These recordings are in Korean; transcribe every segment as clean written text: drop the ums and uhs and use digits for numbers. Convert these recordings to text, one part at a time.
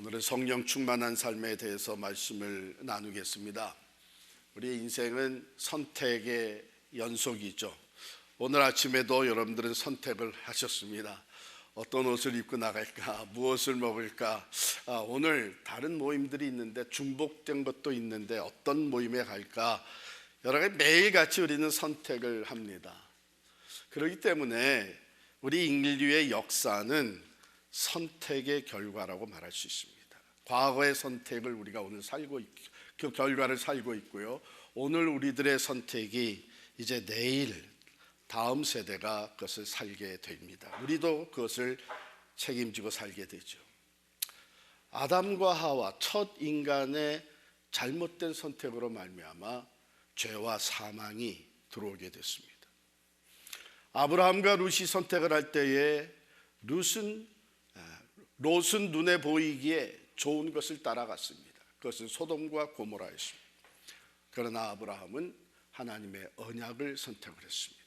오늘은 성령 충만한 삶에 대해서 말씀을 나누겠습니다. 우리 인생은 선택의 연속이죠. 오늘 아침에도 여러분들은 선택을 하셨습니다. 어떤 옷을 입고 나갈까? 무엇을 먹을까? 오늘 다른 모임들이 있는데 중복된 것도 있는데 어떤 모임에 갈까? 여러 가지 매일같이 우리는 선택을 합니다. 그렇기 때문에 우리 인류의 역사는 선택의 결과라고 말할 수 있습니다. 과거의 선택을 우리가 오늘 그 결과를 살고 있고요. 오늘 우리들의 선택이 이제 내일 다음 세대가 그것을 살게 됩니다. 우리도 그것을 책임지고 살게 되죠. 아담과 하와 첫 인간의 잘못된 선택으로 말미암아 죄와 사망이 들어오게 됐습니다. 아브라함과 룻이 선택을 할 때에 롯은 눈에 보이기에 좋은 것을 따라갔습니다. 그것은 소돔과 고모라였습니다. 그러나 아브라함은 하나님의 언약을 선택을 했습니다.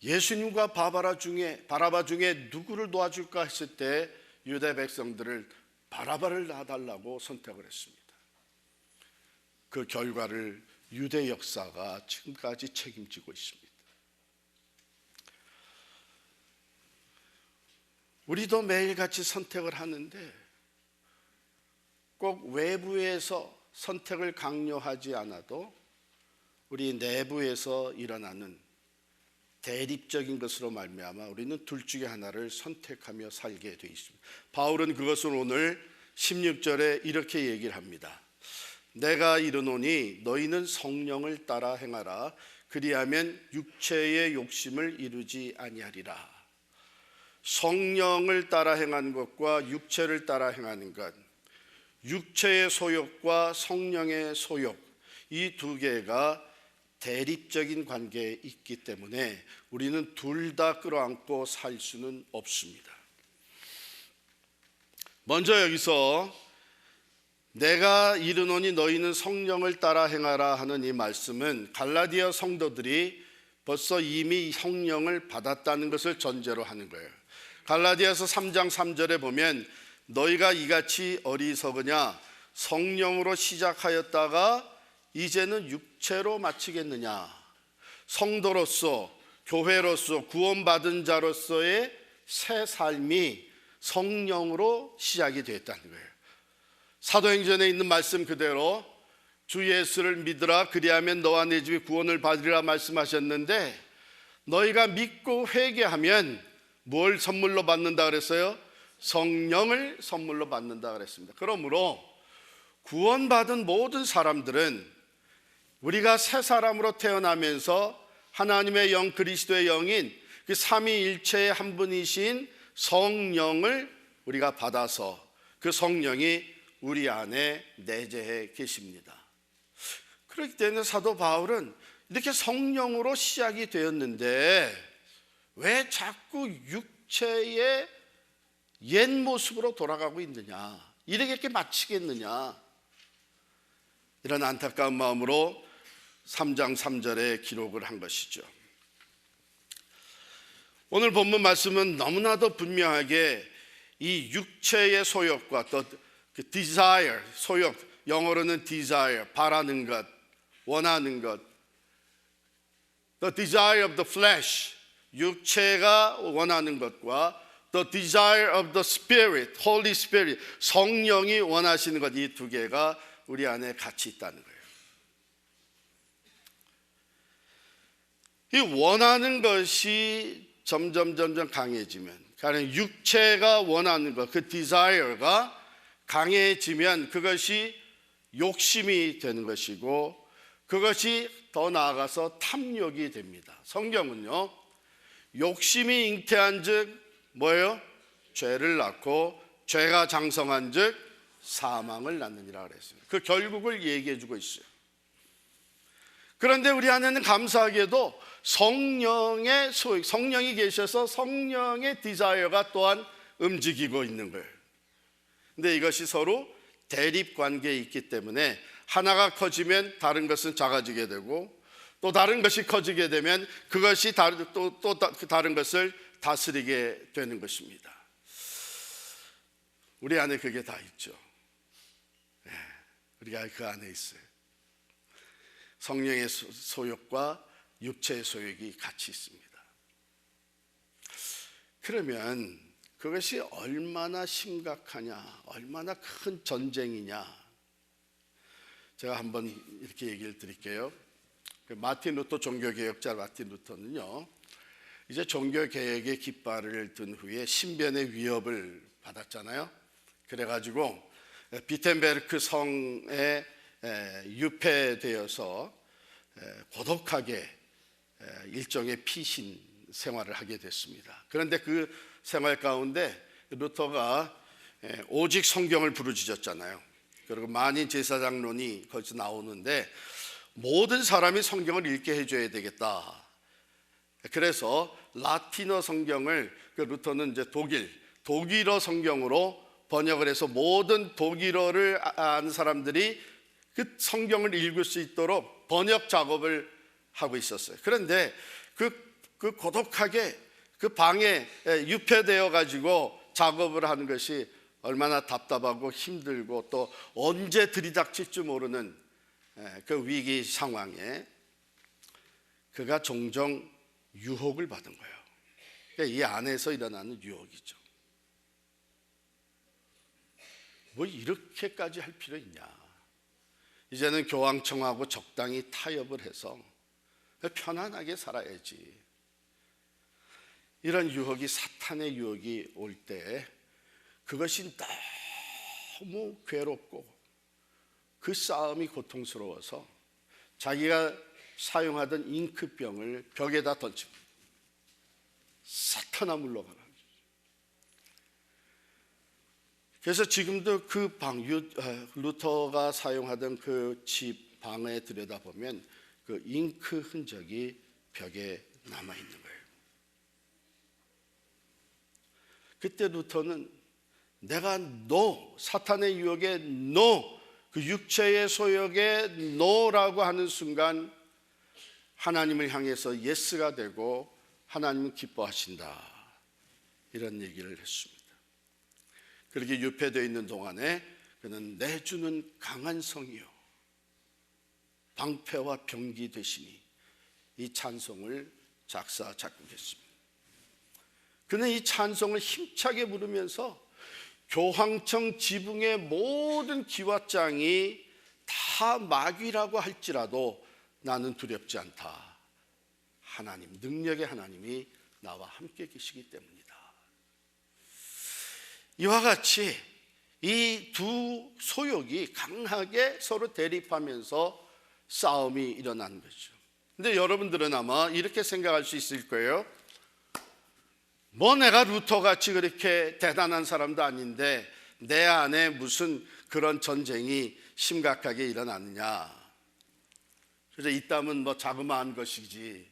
예수님과 바라바 중에 누구를 도와줄까 했을 때 유대 백성들을 바라바를 놔달라고 선택을 했습니다. 그 결과를 유대 역사가 지금까지 책임지고 있습니다. 우리도 매일같이 선택을 하는데 꼭 외부에서 선택을 강요하지 않아도 우리 내부에서 일어나는 대립적인 것으로 말미암아 우리는 둘 중에 하나를 선택하며 살게 되어 있습니다. 바울은 그것을 오늘 16절에 이렇게 얘기를 합니다. 내가 이르노니 너희는 성령을 따라 행하라. 그리하면 육체의 욕심을 이루지 아니하리라. 성령을 따라 행하는 것과 육체를 따라 행하는 것, 육체의 소욕과 성령의 소욕, 이 두 개가 대립적인 관계에 있기 때문에 우리는 둘 다 끌어안고 살 수는 없습니다. 먼저 여기서 내가 이르노니 너희는 성령을 따라 행하라 하는 이 말씀은 갈라디아 성도들이 벌써 이미 성령을 받았다는 것을 전제로 하는 거예요. 갈라디아서 3장 3절에 보면 너희가 이같이 어리석으냐 성령으로 시작하였다가 이제는 육체로 마치겠느냐. 성도로서 교회로서 구원받은 자로서의 새 삶이 성령으로 시작이 되었다는 거예요. 사도행전에 있는 말씀 그대로 주 예수를 믿으라 그리하면 너와 내 집이 구원을 받으리라 말씀하셨는데 너희가 믿고 회개하면 뭘 선물로 받는다 그랬어요? 성령을 선물로 받는다 그랬습니다. 그러므로 구원받은 모든 사람들은 우리가 새 사람으로 태어나면서 하나님의 영 그리스도의 영인 그 삼위일체의 한 분이신 성령을 우리가 받아서 그 성령이 우리 안에 내재해 계십니다. 그렇기 때문에 사도 바울은 이렇게 성령으로 시작이 되었는데 왜 자꾸 육체의 옛 모습으로 돌아가고 있느냐, 이렇게 마치겠느냐, 이런 안타까운 마음으로 3장 3절에 기록을 한 것이죠. 오늘 본문 말씀은 너무나도 분명하게 이 육체의 소욕과 또 그 desire, 소욕, 영어로는 desire, 바라는 것, 원하는 것, the desire of the flesh, 육체가 원하는 것과 the desire of the spirit, Holy Spirit, 성령이 원하시는 것, 이 두 개가 우리 안에 같이 있다는 거예요. 이 원하는 것이 점점 강해지면, 가령 육체가 원하는 것, 그 desire가 강해지면 그것이 욕심이 되는 것이고 그것이 더 나아가서 탐욕이 됩니다. 성경은요, 욕심이 잉태한 즉 뭐예요? 죄를 낳고 죄가 장성한 즉 사망을 낳느니라 그랬습니다. 그 결국을 얘기해 주고 있어요. 그런데 우리 안에는 감사하게도 성령의 소욕, 성령이 계셔서 성령의 디자이어가 또한 움직이고 있는 거예요. 근데 이것이 서로 대립 관계에 있기 때문에 하나가 커지면 다른 것은 작아지게 되고 또 다른 것이 커지게 되면 그것이 또 다른 것을 다스리게 되는 것입니다. 우리 안에 그게 다 있죠. 우리가 그 안에 있어요. 성령의 소욕과 육체의 소욕이 같이 있습니다. 그러면 그것이 얼마나 심각하냐, 얼마나 큰 전쟁이냐, 제가 한번 이렇게 얘기를 드릴게요. 마틴 루터, 종교개혁자 마틴 루터는요, 이제 종교개혁의 깃발을 든 후에 신변의 위협을 받았잖아요. 그래가지고 비텐베르크 성에 유폐되어서 고독하게 일종의 피신 생활을 하게 됐습니다. 그런데 그 생활 가운데 루터가 오직 성경을 부르짖었잖아요. 그리고 만인 제사장론이 거기서 나오는데 모든 사람이 성경을 읽게 해줘야 되겠다. 그래서 라틴어 성경을 루터는 이제 독일어 성경으로 번역을 해서 모든 독일어를 아는 사람들이 그 성경을 읽을 수 있도록 번역 작업을 하고 있었어요. 그런데 그 고독하게 그 방에 유폐되어 가지고 작업을 하는 것이 얼마나 답답하고 힘들고 또 언제 들이닥칠지 모르는 그 위기 상황에 그가 종종 유혹을 받은 거예요. 그러니까 이 안에서 일어나는 유혹이죠. 뭐 이렇게까지 할 필요 있냐, 이제는 교황청하고 적당히 타협을 해서 편안하게 살아야지. 이런 유혹이, 사탄의 유혹이 올 때 그것이 너무 괴롭고 그 싸움이 고통스러워서 자기가 사용하던 잉크병을 벽에다 던집니다. 사탄아 물러가라. 그래서 지금도 그 방, 루터가 사용하던 그 집 방에 들여다보면 그 잉크 흔적이 벽에 남아있는 거예요. 그때 루터는 내가 사탄의 유혹에 그 육체의 소욕에 노라고 하는 순간 하나님을 향해서 예스가 되고 하나님은 기뻐하신다, 이런 얘기를 했습니다. 그렇게 유폐되어 있는 동안에 그는 내주는 강한 성이요 방패와 병기 되시니 이 찬송을 작곡했습니다. 그는 이 찬송을 힘차게 부르면서 교황청 지붕의 모든 기왓장이 다 마귀라고 할지라도 나는 두렵지 않다. 하나님, 능력의 하나님이 나와 함께 계시기 때문이다. 이와 같이 이 두 소욕이 강하게 서로 대립하면서 싸움이 일어난 거죠. 근데 여러분들은 아마 이렇게 생각할 수 있을 거예요. 뭐 내가 루터같이 그렇게 대단한 사람도 아닌데 내 안에 무슨 그런 전쟁이 심각하게 일어났느냐. 그래서 있다면 뭐 자그마한 것이지.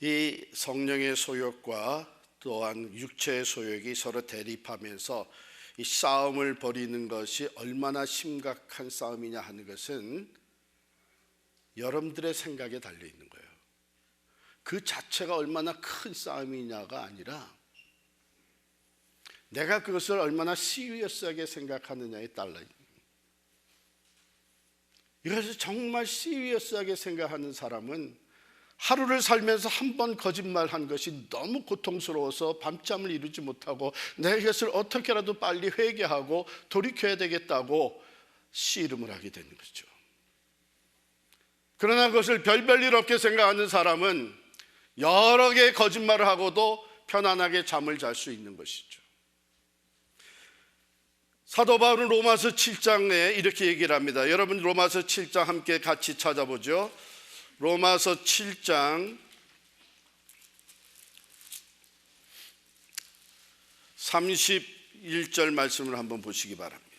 이 성령의 소욕과 또한 육체의 소욕이 서로 대립하면서 이 싸움을 벌이는 것이 얼마나 심각한 싸움이냐 하는 것은 여러분들의 생각에 달려 있는 거예요. 그 자체가 얼마나 큰 싸움이냐가 아니라 내가 그것을 얼마나 시리어스하게 생각하느냐에 달려 있는 거예요. 이것을 정말 시리어스하게 생각하는 사람은 하루를 살면서 한 번 거짓말한 것이 너무 고통스러워서 밤잠을 이루지 못하고 내가 이것을 어떻게라도 빨리 회개하고 돌이켜야 되겠다고 씨름을 하게 되는 거죠. 그러나 그것을 별별 없게 생각하는 사람은 여러 개의 거짓말을 하고도 편안하게 잠을 잘 수 있는 것이죠. 사도 바울은 로마서 7장에 이렇게 얘기를 합니다. 여러분 로마서 7장 함께 같이 찾아보죠. 로마서 7장 31절 말씀을 한번 보시기 바랍니다.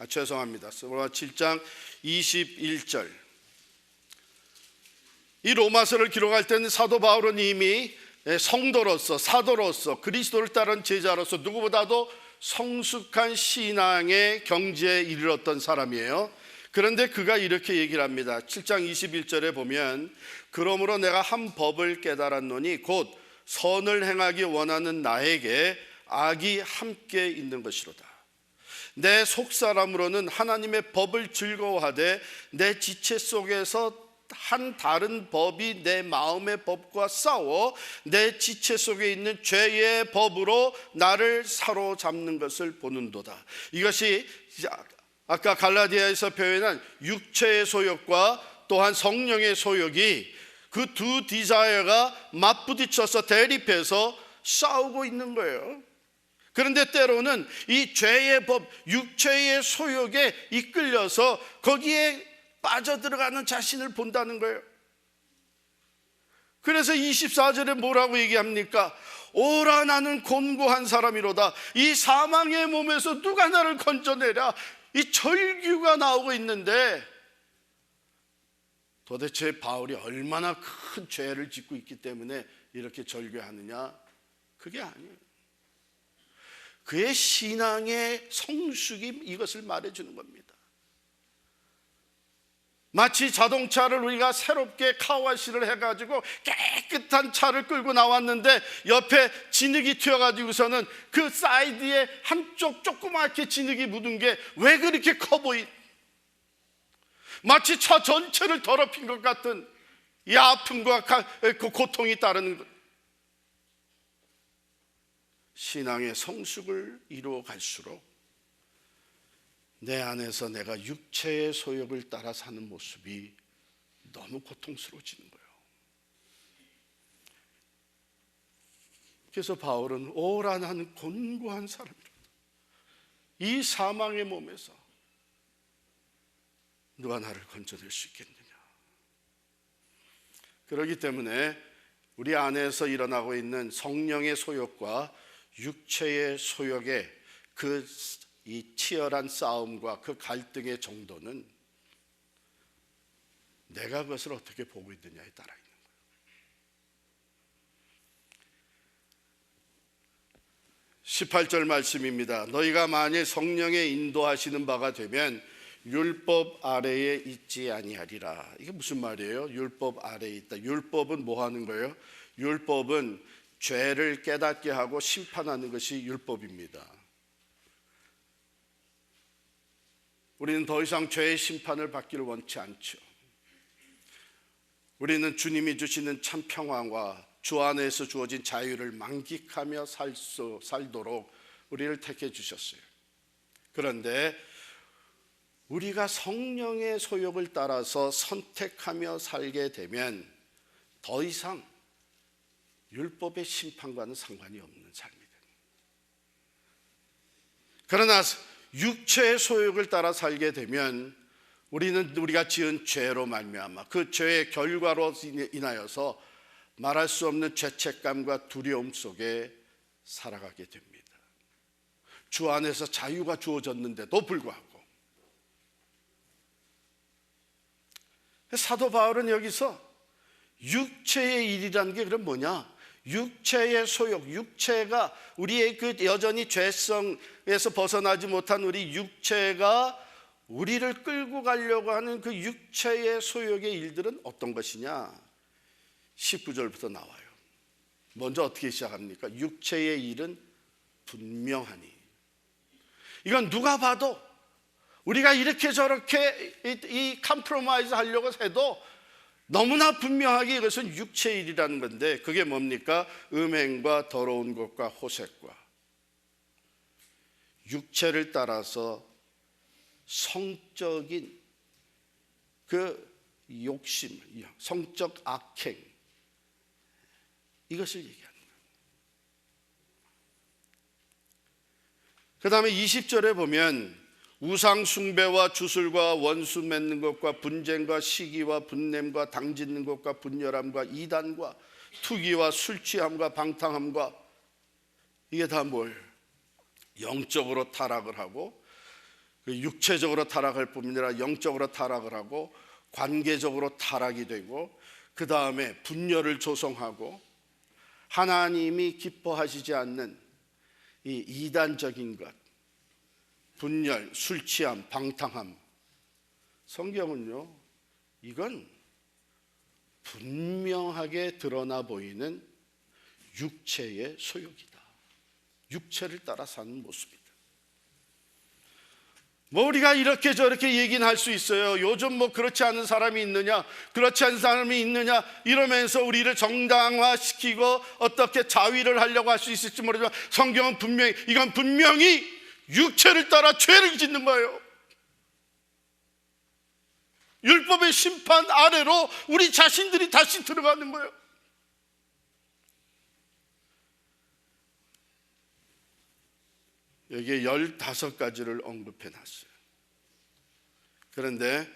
죄송합니다. 로마 7장 21절. 이 로마서를 기록할 때는 사도 바울은 이미 성도로서, 사도로서, 그리스도를 따른 제자로서 누구보다도 성숙한 신앙의 경지에 이르렀던 사람이에요. 그런데 그가 이렇게 얘기를 합니다. 7장 21절에 보면 그러므로 내가 한 법을 깨달았노니 곧 선을 행하기 원하는 나에게 악이 함께 있는 것이로다. 내 속사람으로는 하나님의 법을 즐거워하되 내 지체 속에서 한 다른 법이 내 마음의 법과 싸워 내 지체 속에 있는 죄의 법으로 나를 사로잡는 것을 보는도다. 이것이 아까 갈라디아에서 표현한 육체의 소욕과 또한 성령의 소욕이 그 두 디자이어가 맞부딪혀서 대립해서 싸우고 있는 거예요. 그런데 때로는 이 죄의 법, 육체의 소욕에 이끌려서 거기에 빠져들어가는 자신을 본다는 거예요. 그래서 24절에 뭐라고 얘기합니까? 오라 나는 곤고한 사람이로다. 이 사망의 몸에서 누가 나를 건져내랴. 이 절규가 나오고 있는데 도대체 바울이 얼마나 큰 죄를 짓고 있기 때문에 이렇게 절규하느냐? 그게 아니에요. 그의 신앙의 성숙이 이것을 말해주는 겁니다. 마치 자동차를 우리가 새롭게 카와시를 해가지고 깨끗한 차를 끌고 나왔는데 옆에 진흙이 튀어가지고서는 그 사이드에 한쪽 조그맣게 진흙이 묻은 게 왜 그렇게 커 마치 차 전체를 더럽힌 것 같은 이 아픔과 그 고통이 따르는 것. 신앙의 성숙을 이루어 갈수록 내 안에서 내가 육체의 소욕을 따라 사는 모습이 너무 고통스러워지는 거예요. 그래서 바울은 오라 나는 곤고한 사람이다. 이 사망의 몸에서 누가 나를 건져낼 수 있겠느냐. 그렇기 때문에 우리 안에서 일어나고 있는 성령의 소욕과 육체의 소욕의 이 치열한 싸움과 그 갈등의 정도는 내가 그것을 어떻게 보고 있느냐에 따라 있는 거예요. 18절 말씀입니다. 너희가 만일 성령의 인도하시는 바가 되면 율법 아래에 있지 아니하리라. 이게 무슨 말이에요? 율법 아래에 있다. 율법은 뭐 하는 거예요? 율법은 죄를 깨닫게 하고 심판하는 것이 율법입니다. 우리는 더 이상 죄의 심판을 받기를 원치 않죠. 우리는 주님이 주시는 참 평안과 주 안에서 주어진 자유를 만끽하며 살도록 우리를 택해 주셨어요. 그런데 우리가 성령의 소욕을 따라서 선택하며 살게 되면 더 이상 율법의 심판과는 상관이 없는 삶이 됩니다. 그러나 육체의 소욕을 따라 살게 되면 우리는 우리가 지은 죄로 말미암아 그 죄의 결과로 인하여서 말할 수 없는 죄책감과 두려움 속에 살아가게 됩니다. 주 안에서 자유가 주어졌는데도 불구하고 사도 바울은 여기서 육체의 일이라는 게 그럼 뭐냐? 육체의 소욕, 육체가 우리의 그 여전히 죄성에서 벗어나지 못한 우리 육체가 우리를 끌고 가려고 하는 그 육체의 소욕의 일들은 어떤 것이냐? 19절부터 나와요. 먼저 어떻게 시작합니까? 육체의 일은 분명하니. 이건 누가 봐도 우리가 이렇게 저렇게 이 컴프로마이즈 하려고 해도 너무나 분명하게 이것은 육체의 일이라는 건데 그게 뭡니까? 음행과 더러운 것과 호색과 육체를 따라서 성적인 그 욕심, 성적 악행 이것을 얘기하는 거예요. 그 다음에 20절에 보면 우상 숭배와 주술과 원수 맺는 것과 분쟁과 시기와 분냄과 당짓는 것과 분열함과 이단과 투기와 술 취함과 방탕함과 이게 다 뭘? 영적으로 타락을 하고 육체적으로 타락할 뿐 아니라 영적으로 타락을 하고 관계적으로 타락이 되고 그 다음에 분열을 조성하고 하나님이 기뻐하시지 않는 이 이단적인 것, 분열, 술 취함, 방탕함. 성경은요, 이건 분명하게 드러나 보이는 육체의 소욕이다. 육체를 따라 사는 모습이다. 뭐 우리가 이렇게 저렇게 얘기는 할 수 있어요. 요즘 뭐 그렇지 않은 사람이 있느냐, 그렇지 않은 사람이 있느냐 이러면서 우리를 정당화시키고 어떻게 자위를 하려고 할 수 있을지 모르지만 성경은 분명히, 이건 분명히 육체를 따라 죄를 짓는 거예요. 율법의 심판 아래로 우리 자신들이 다시 들어가는 거예요. 여기에 15가지를 언급해 놨어요. 그런데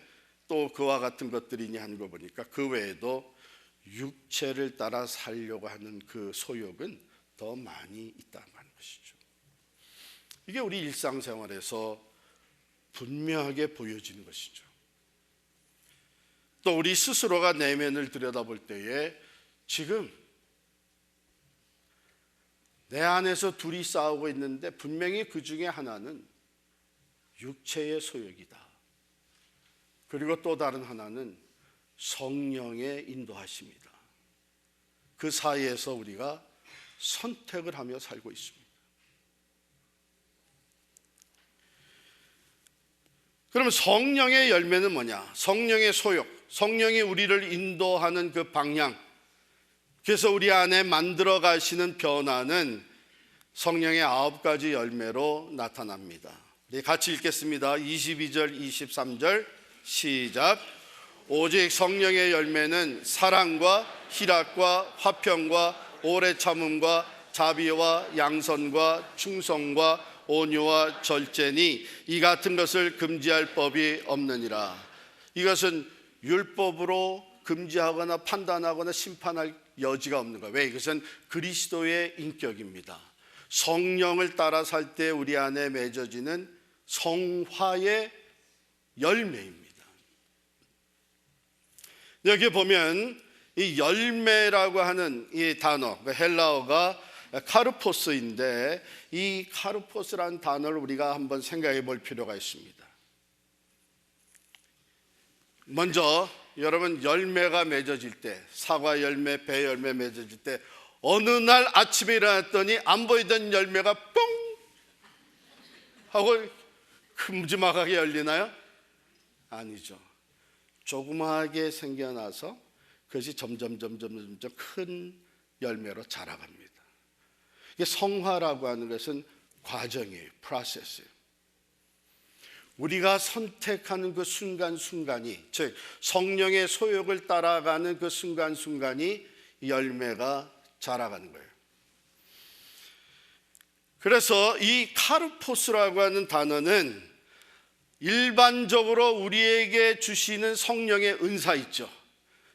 또 그와 같은 것들이니 하는 거 보니까 그 외에도 육체를 따라 살려고 하는 그 소욕은 더 많이 있다는 것이죠. 이게 우리 일상생활에서 분명하게 보여지는 것이죠. 또 우리 스스로가 내면을 들여다볼 때에 지금 내 안에서 둘이 싸우고 있는데 분명히 그 중에 하나는 육체의 소욕이다. 그리고 또 다른 하나는 성령의 인도하심이다. 그 사이에서 우리가 선택을 하며 살고 있습니다. 그러면 성령의 열매는 뭐냐? 성령의 소욕, 성령이 우리를 인도하는 그 방향, 그래서 우리 안에 만들어 가시는 변화는 성령의 9가지 열매로 나타납니다. 우리 같이 읽겠습니다. 22절, 23절 시작. 오직 성령의 열매는 사랑과 희락과 화평과 오래 참음과 자비와 양선과 충성과 온유와 절제니 이 같은 것을 금지할 법이 없느니라. 이것은 율법으로 금지하거나 판단하거나 심판할 여지가 없는 거예요. 왜? 이것은 그리스도의 인격입니다. 성령을 따라 살 때 우리 안에 맺어지는 성화의 열매입니다. 여기 보면 이 열매라고 하는 이 단어, 헬라어가 카르포스인데 이 카르포스라는 단어를 우리가 한번 생각해 볼 필요가 있습니다. 먼저 여러분, 열매가 맺어질 때, 사과 열매, 배 열매 맺어질 때 어느 날 아침에 일어났더니 안 보이던 열매가 뻥 하고 큼지막하게 열리나요? 아니죠. 조그마하게 생겨나서 그것이 점점 큰 열매로 자라갑니다. 이게 성화라고 하는 것은 과정이에요. 프로세스예요. 우리가 선택하는 그 순간순간이, 즉 성령의 소욕을 따라가는 그 순간순간이 열매가 자라가는 거예요. 그래서 이 카르포스라고 하는 단어는 일반적으로 우리에게 주시는 성령의 은사 있죠.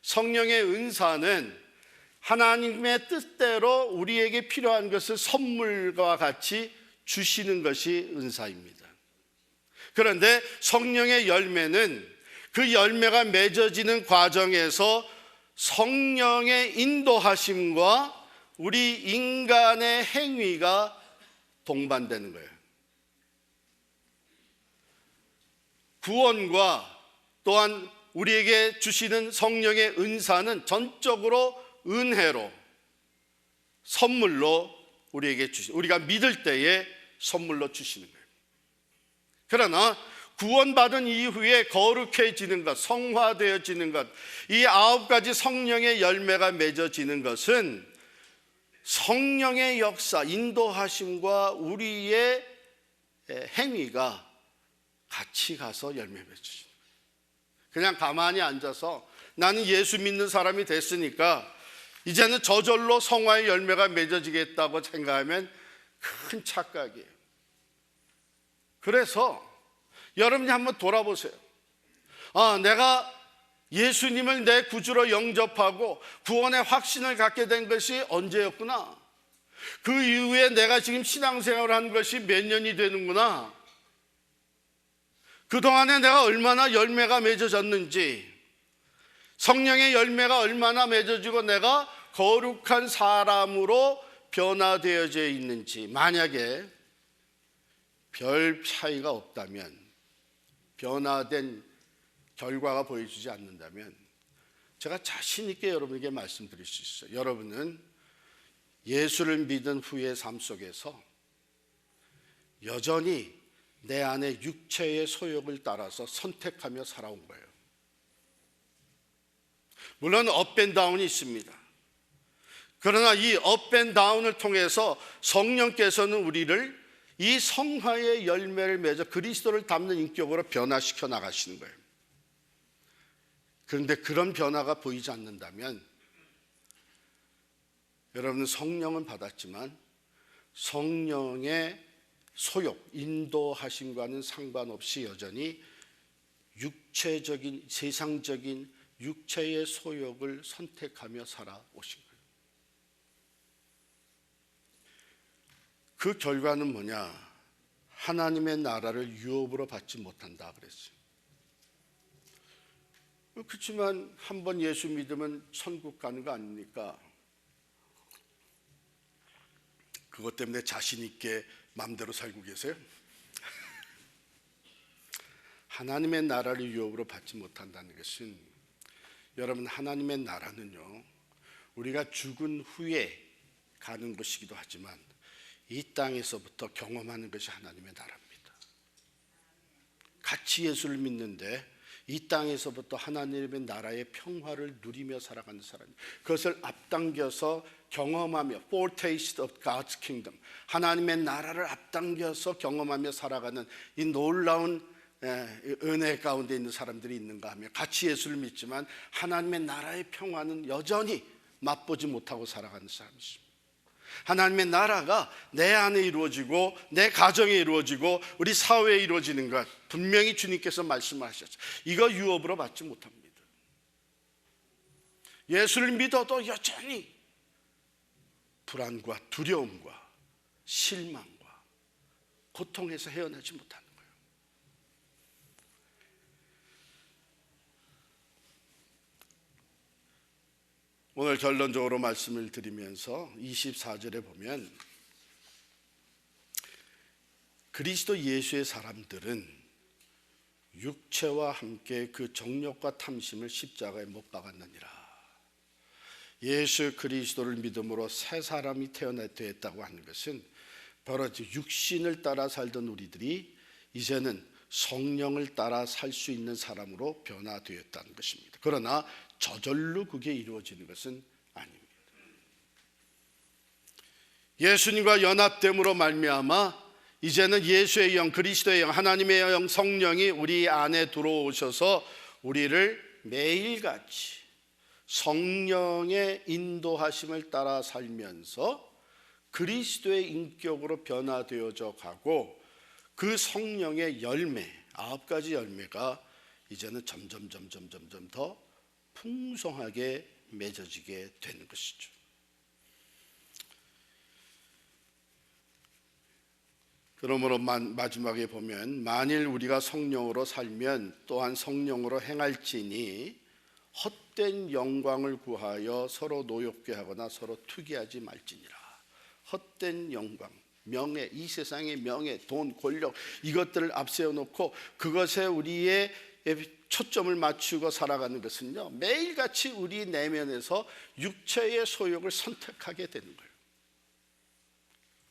성령의 은사는 하나님의 뜻대로 우리에게 필요한 것을 선물과 같이 주시는 것이 은사입니다. 그런데 성령의 열매는 그 열매가 맺어지는 과정에서 성령의 인도하심과 우리 인간의 행위가 동반되는 거예요. 구원과 또한 우리에게 주시는 성령의 은사는 전적으로 은혜로, 선물로 우리에게 우리가 믿을 때에 선물로 주시는 거예요. 그러나 구원받은 이후에 거룩해지는 것, 성화되어지는 것, 이 9가지 성령의 열매가 맺어지는 것은 성령의 역사, 인도하심과 우리의 행위가 같이 가서 열매 맺어지는 거예요. 그냥 가만히 앉아서 나는 예수 믿는 사람이 됐으니까 이제는 저절로 성화의 열매가 맺어지겠다고 생각하면 큰 착각이에요. 그래서 여러분이 한번 돌아보세요. 내가 예수님을 내 구주로 영접하고 구원의 확신을 갖게 된 것이 언제였구나. 그 이후에 내가 지금 신앙생활을 한 것이 몇 년이 되는구나. 그동안에 내가 얼마나 열매가 맺어졌는지, 성령의 열매가 얼마나 맺어지고 내가 거룩한 사람으로 변화되어져 있는지, 만약에 별 차이가 없다면, 변화된 결과가 보여주지 않는다면 제가 자신 있게 여러분에게 말씀드릴 수 있어요. 여러분은 예수를 믿은 후의 삶 속에서 여전히 내 안에 육체의 소욕을 따라서 선택하며 살아온 거예요. 물론 업앤다운이 있습니다. 그러나 이 업앤다운을 통해서 성령께서는 우리를 이 성화의 열매를 맺어 그리스도를 닮는 인격으로 변화시켜 나가시는 거예요. 그런데 그런 변화가 보이지 않는다면 여러분은 성령은 받았지만 성령의 소욕, 인도하심과는 상관없이 여전히 육체적인, 세상적인 육체의 소욕을 선택하며 살아오신 거예요. 그 결과는 뭐냐? 하나님의 나라를 유업으로 받지 못한다 그랬어요. 그렇지만 한번 예수 믿으면 천국 가는 거 아닙니까? 그것 때문에 자신 있게 마음대로 살고 계세요? 하나님의 나라를 유업으로 받지 못한다는 것은, 여러분, 하나님의 나라는요, 우리가 죽은 후에 가는 것이기도 하지만 이 땅에서부터 경험하는 것이 하나님의 나라입니다. 같이 예수를 믿는데 이 땅에서부터 하나님의 나라의 평화를 누리며 살아가는 사람, 그것을 앞당겨서 경험하며 foretaste of God's kingdom, 하나님의 나라를 앞당겨서 경험하며 살아가는 이 놀라운 은혜 가운데 있는 사람들이 있는가 하면, 같이 예수를 믿지만 하나님의 나라의 평화는 여전히 맛보지 못하고 살아가는 사람이십니다. 하나님의 나라가 내 안에 이루어지고 내 가정에 이루어지고 우리 사회에 이루어지는 것, 분명히 주님께서 말씀하셨죠. 이거 유업으로 받지 못합니다. 예수를 믿어도 여전히 불안과 두려움과 실망과 고통에서 헤어나지 못하는 거예요. 오늘 결론적으로 말씀을 드리면서 24절에 보면, 그리스도 예수의 사람들은 육체와 함께 그 정욕과 탐심을 십자가에 못 박았느니라. 예수 그리스도를 믿음으로 새 사람이 태어났다고 하는 것은 바로 육신을 따라 살던 우리들이 이제는 성령을 따라 살 수 있는 사람으로 변화되었다는 것입니다. 그러나 저절로 그게 이루어지는 것은 아닙니다. 예수님과 연합됨으로 말미암아 이제는 예수의 영, 그리스도의 영, 하나님의 영, 성령이 우리 안에 들어오셔서 우리를 매일같이 성령의 인도하심을 따라 살면서 그리스도의 인격으로 변화되어져 가고, 그 성령의 열매, 9가지 열매가 이제는 점점 더 풍성하게 맺어지게 되는 것이죠. 그러므로 마지막에 보면, 만일 우리가 성령으로 살면 또한 성령으로 행할지니 헛된 영광을 구하여 서로 노엽게 하거나 서로 투기하지 말지니라. 헛된 영광, 명예, 이 세상의 명예, 돈, 권력, 이것들을 앞세워 놓고 그것에 우리의 초점을 맞추고 살아가는 것은요, 매일같이 우리 내면에서 육체의 소욕을 선택하게 되는 거예요.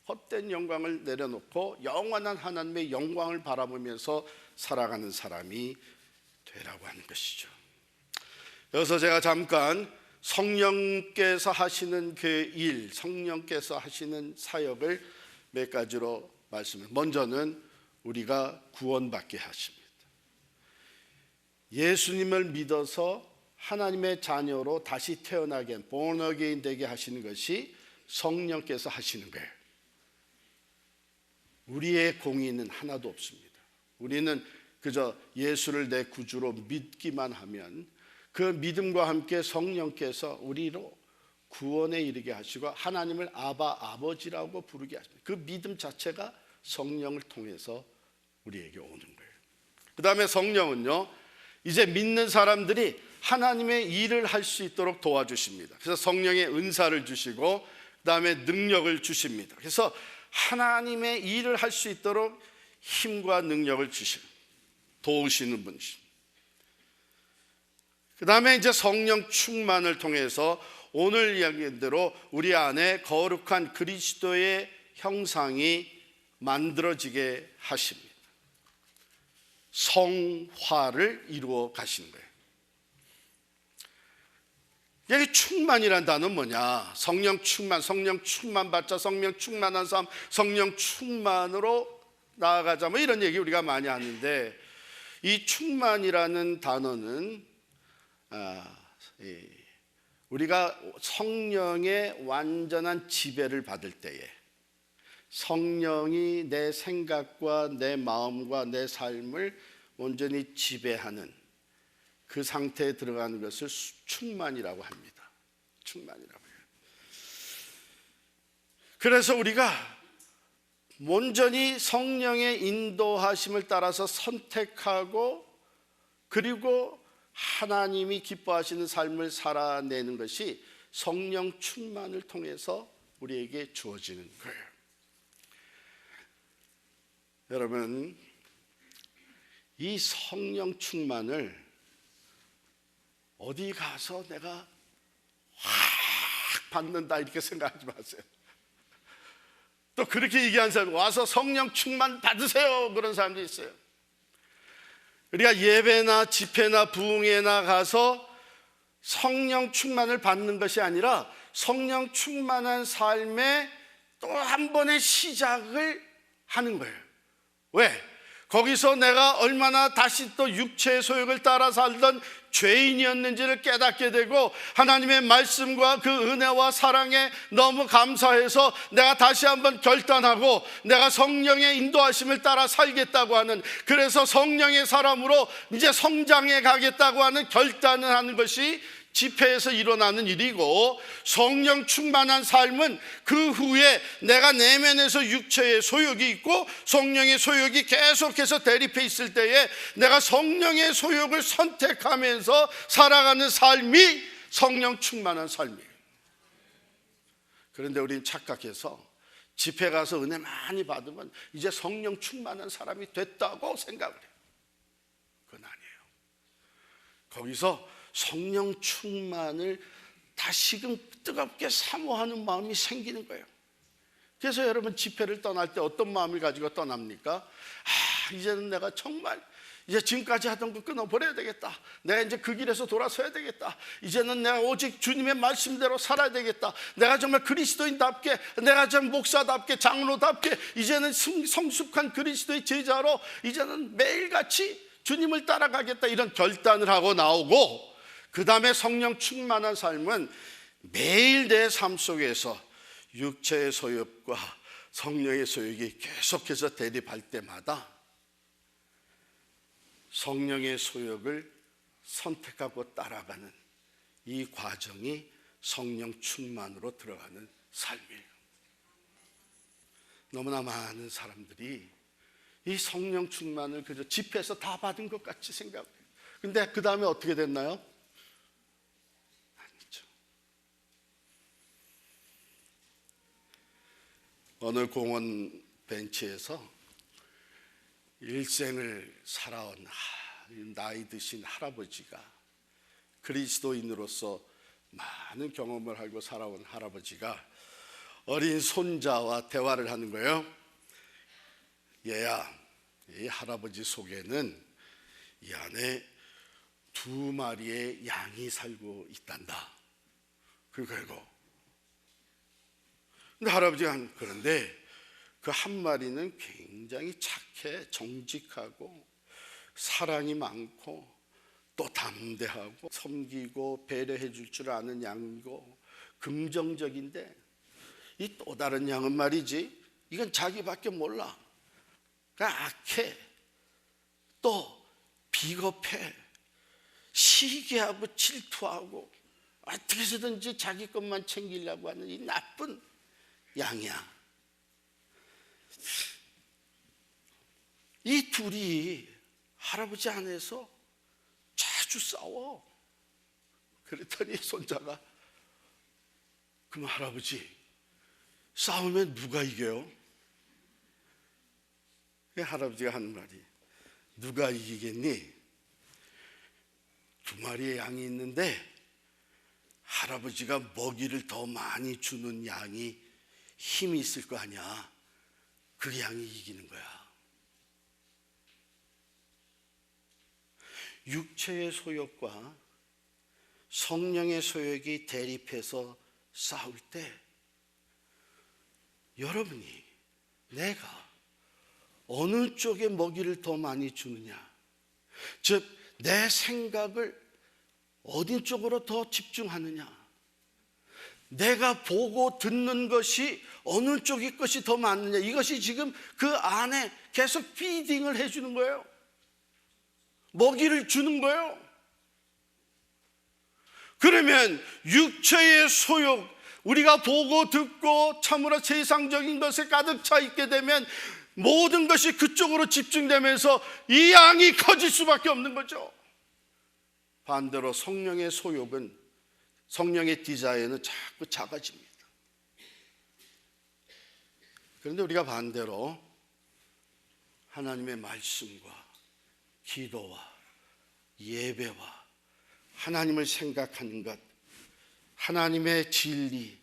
헛된 영광을 내려놓고 영원한 하나님의 영광을 바라보면서 살아가는 사람이 되라고 하는 것이죠. 여기서 제가 잠깐 성령께서 하시는 그 일, 성령께서 하시는 사역을 몇 가지로 말씀을. 먼저는 우리가 구원받게 하십니다. 예수님을 믿어서 하나님의 자녀로 다시 태어나게, born again 되게 하시는 것이 성령께서 하시는 거예요. 우리의 공의는 하나도 없습니다. 우리는 그저 예수를 내 구주로 믿기만 하면 그 믿음과 함께 성령께서 우리로 구원에 이르게 하시고 하나님을 아버지라고 부르게 하십니다. 그 믿음 자체가 성령을 통해서 우리에게 오는 거예요. 그 다음에 성령은요, 이제 믿는 사람들이 하나님의 일을 할 수 있도록 도와주십니다. 그래서 성령의 은사를 주시고 그 다음에 능력을 주십니다. 그래서 하나님의 일을 할 수 있도록 힘과 능력을 도우시는 분이십니다. 그 다음에 이제 성령 충만을 통해서 오늘 이야기대로 우리 안에 거룩한 그리스도의 형상이 만들어지게 하십니다. 성화를 이루어 가시는 거예요. 여기 충만이라는 단어는 뭐냐? 성령 충만 받자, 성령 충만한 삶, 성령 충만으로 나아가자, 뭐 이런 얘기 우리가 많이 하는데, 이 충만이라는 단어는 우리가 성령의 완전한 지배를 받을 때에, 성령이 내 생각과 내 마음과 내 삶을 온전히 지배하는 그 상태에 들어가는 것을 충만이라고 합니다. 충만이라고 해요. 그래서 우리가 온전히 성령의 인도하심을 따라서 선택하고, 그리고 하나님이 기뻐하시는 삶을 살아내는 것이 성령 충만을 통해서 우리에게 주어지는 거예요. 여러분, 이 성령 충만을 어디 가서 내가 확 받는다 이렇게 생각하지 마세요. 또 그렇게 얘기하는 사람이 와서 성령 충만 받으세요, 그런 사람도 있어요. 우리가 예배나 집회나 부흥회에 나가서 성령 충만을 받는 것이 아니라 성령 충만한 삶의 또 한 번의 시작을 하는 거예요. 왜? 거기서 내가 얼마나 다시 또 육체의 소욕을 따라 살던 죄인이었는지를 깨닫게 되고, 하나님의 말씀과 그 은혜와 사랑에 너무 감사해서 내가 다시 한번 결단하고 내가 성령의 인도하심을 따라 살겠다고 하는, 그래서 성령의 사람으로 이제 성장해 가겠다고 하는 결단을 하는 것이 집회에서 일어나는 일이고, 성령 충만한 삶은 그 후에 내가 내면에서 육체의 소욕이 있고 성령의 소욕이 계속해서 대립해 있을 때에 내가 성령의 소욕을 선택하면서 살아가는 삶이 성령 충만한 삶이에요. 그런데 우리는 착각해서 집회 가서 은혜 많이 받으면 이제 성령 충만한 사람이 됐다고 생각을 해요. 그건 아니에요. 거기서 성령 충만을 다시금 뜨겁게 사모하는 마음이 생기는 거예요. 그래서 여러분, 집회를 떠날 때 어떤 마음을 가지고 떠납니까? 이제는 내가 정말 이제 지금까지 하던 거 끊어버려야 되겠다. 내가 이제 그 길에서 돌아서야 되겠다. 이제는 내가 오직 주님의 말씀대로 살아야 되겠다. 내가 정말 그리스도인답게, 내가 정 목사답게, 장로답게 이제는 성숙한 그리스도의 제자로 이제는 매일같이 주님을 따라가겠다, 이런 결단을 하고 나오고, 그 다음에 성령 충만한 삶은 매일 내 삶 속에서 육체의 소욕과 성령의 소욕이 계속해서 대립할 때마다 성령의 소욕을 선택하고 따라가는 이 과정이 성령 충만으로 들어가는 삶이에요. 너무나 많은 사람들이 이 성령 충만을 그저 집회에서 다 받은 것 같이 생각해요. 근데 그 다음에 어떻게 됐나요? 아니죠. 어느 공원 벤치에서 일생을 살아온 나이 드신 할아버지가, 그리스도인으로서 많은 경험을 하고 살아온 할아버지가 어린 손자와 대화를 하는 거예요. 얘야, 이 할아버지 속에는 이 안에 2마리의 양이 살고 있단다. 그리고 근데 할아버지가 그런데 그 한 마리는 굉장히 착해, 정직하고 사랑이 많고 또 담대하고 섬기고 배려해 줄 줄 아는 양이고 긍정적인데, 이 또 다른 양은 말이지, 이건 자기밖에 몰라. 그러니까 악해, 또 비겁해, 시기하고 질투하고 어떻게 해서든지 자기 것만 챙기려고 하는 이 나쁜 양이야. 이 둘이 할아버지 안에서 자주 싸워. 그랬더니 손자가, 그럼 할아버지, 싸우면 누가 이겨요? 할아버지가 하는 말이, 누가 이기겠니? 2마리의 양이 있는데 할아버지가 먹이를 더 많이 주는 양이 힘이 있을 거 아니야. 그 양이 이기는 거야. 육체의 소욕과 성령의 소욕이 대립해서 싸울 때 여러분이, 내가 어느 쪽에 먹이를 더 많이 주느냐, 즉 내 생각을 어디 쪽으로 더 집중하느냐, 내가 보고 듣는 것이 어느 쪽의 것이 더 많느냐, 이것이 지금 그 안에 계속 피딩을 해주는 거예요. 먹이를 주는 거예요. 그러면 육체의 소욕, 우리가 보고 듣고 참으로 세상적인 것에 가득 차 있게 되면 모든 것이 그쪽으로 집중되면서 이 양이 커질 수밖에 없는 거죠. 반대로 성령의 소욕은, 성령의 디자인은 자꾸 작아집니다. 그런데 우리가 반대로 하나님의 말씀과 기도와 예배와 하나님을 생각하는 것, 하나님의 진리,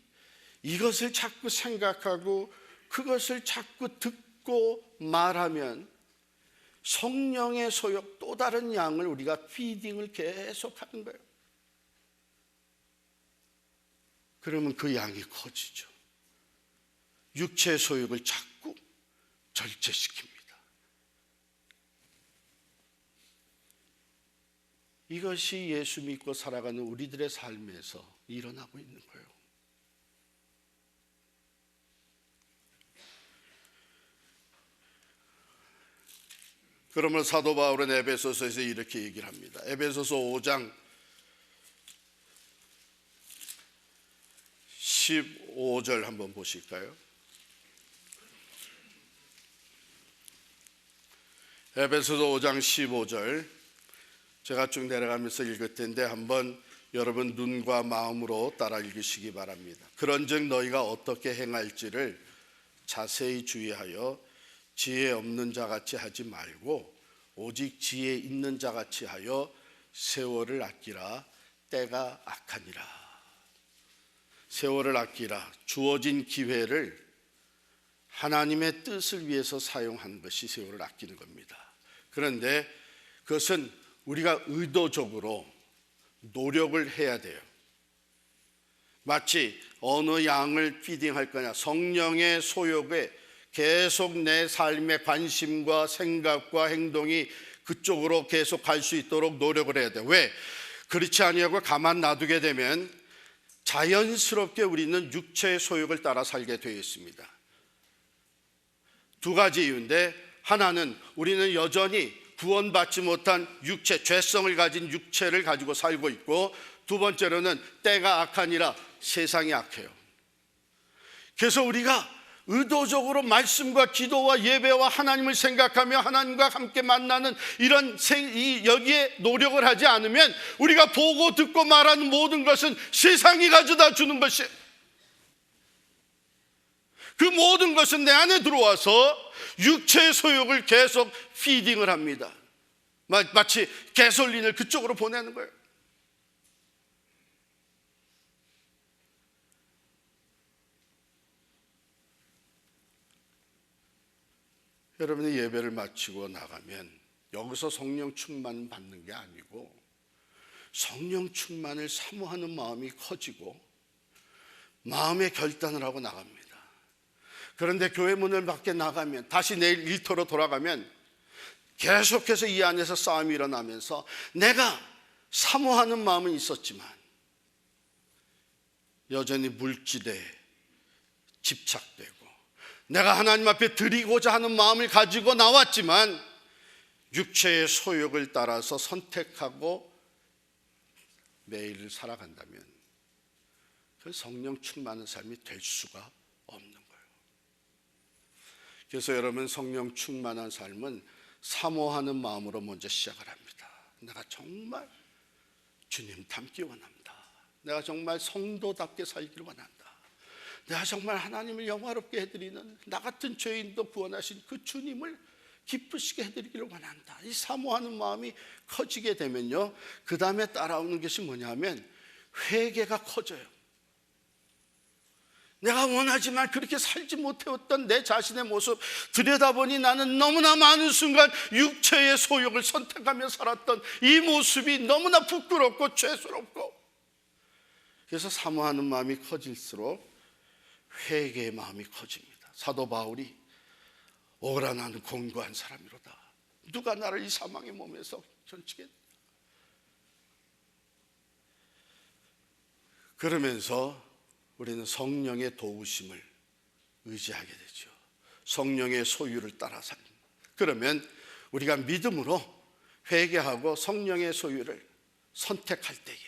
이것을 자꾸 생각하고 그것을 자꾸 듣고 말하면 성령의 소욕, 또 다른 양을 우리가 피딩을 계속하는 거예요. 그러면 그 양이 커지죠. 육체의 소욕을 자꾸 절제시킵니다. 이것이 예수 믿고 살아가는 우리들의 삶에서 일어나고 있는 거예요. 그러면 사도 바울은 에베소서에서 이렇게 얘기를 합니다. 에베소서 5장 15절 한번 보실까요? 에베소서 5장 15절, 제가 쭉 내려가면서 읽을 텐데 한번 여러분 눈과 마음으로 따라 읽으시기 바랍니다. 그런즉 너희가 어떻게 행할지를 자세히 주의하여 지혜 없는 자같이 하지 말고 오직 지혜 있는 자같이 하여 세월을 아끼라. 때가 악하니라. 세월을 아끼라. 주어진 기회를 하나님의 뜻을 위해서 사용하는 것이 세월을 아끼는 겁니다. 그런데 그것은 우리가 의도적으로 노력을 해야 돼요. 마치 어느 양을 피딩할 거냐, 성령의 소욕에 계속 내 삶의 관심과 생각과 행동이 그쪽으로 계속 갈 수 있도록 노력을 해야 돼요. 왜? 그렇지 아니하고 가만 놔두게 되면 자연스럽게 우리는 육체의 소욕을 따라 살게 되어 있습니다. 두 가지 이유인데, 하나는 우리는 여전히 구원받지 못한 육체, 죄성을 가진 육체를 가지고 살고 있고, 두 번째로는 때가 악하니라, 세상이 악해요. 그래서 우리가 의도적으로 말씀과 기도와 예배와 하나님을 생각하며 하나님과 함께 만나는 이런 여기에 노력을 하지 않으면 우리가 보고 듣고 말하는 모든 것은 세상이 가져다 주는 것이에요. 그 모든 것은 내 안에 들어와서 육체의 소욕을 계속 피딩을 합니다. 마치 가솔린을 그쪽으로 보내는 거예요. 여러분이 예배를 마치고 나가면 여기서 성령 충만 받는 게 아니고 성령 충만을 사모하는 마음이 커지고 마음의 결단을 하고 나갑니다. 그런데 교회 문을 밖에 나가면, 다시 내일 일터로 돌아가면 계속해서 이 안에서 싸움이 일어나면서 내가 사모하는 마음은 있었지만 여전히 물질에 집착되고 내가 하나님 앞에 드리고자 하는 마음을 가지고 나왔지만 육체의 소욕을 따라서 선택하고 매일을 살아간다면 그 성령 충만한 삶이 될 수가 없는 거예요. 그래서 여러분, 성령 충만한 삶은 사모하는 마음으로 먼저 시작을 합니다. 내가 정말 주님 닮기 원합니다. 내가 정말 성도답게 살기를 원한다. 내가 정말 하나님을 영화롭게 해드리는 나 같은 죄인도 구원하신 그 주님을 기쁘시게 해드리기를 원한다. 이 사모하는 마음이 커지게 되면요, 그 다음에 따라오는 것이 뭐냐면 회개가 커져요. 내가 원하지만 그렇게 살지 못해왔던 내 자신의 모습 들여다보니 나는 너무나 많은 순간 육체의 소욕을 선택하며 살았던 이 모습이 너무나 부끄럽고 죄스럽고, 그래서 사모하는 마음이 커질수록 회개의 마음이 커집니다. 사도 바울이 오라 나는 공고한 사람이로다. 누가 나를 이 사망의 몸에서 견치겠냐. 그러면서 우리는 성령의 도우심을 의지하게 되죠. 성령의 소유를 따라 살면, 그러면 우리가 믿음으로 회개하고 성령의 소유를 선택할 때에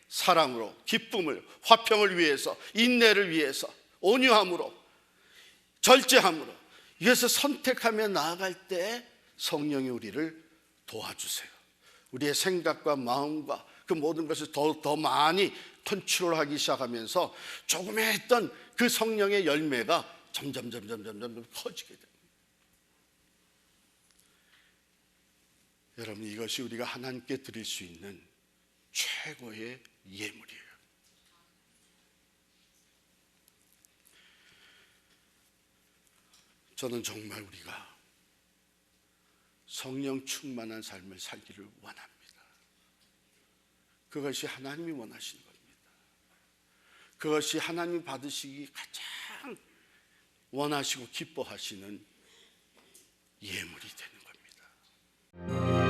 사랑으로, 기쁨을, 화평을 위해서, 인내를 위해서, 온유함으로, 절제함으로 이것을 선택하며 나아갈 때 성령이 우리를 도와주세요. 우리의 생각과 마음과 그 모든 것을 더 많이 컨트롤하기 시작하면서 조금 했던 그 성령의 열매가 점점 커지게 됩니다. 여러분, 이것이 우리가 하나님께 드릴 수 있는 최고의 예물이에요. 저는 정말 우리가 성령 충만한 삶을 살기를 원합니다. 그것이 하나님이 원하시는 겁니다. 그것이 하나님이 받으시기 가장 원하시고 기뻐하시는 예물이 되는 겁니다.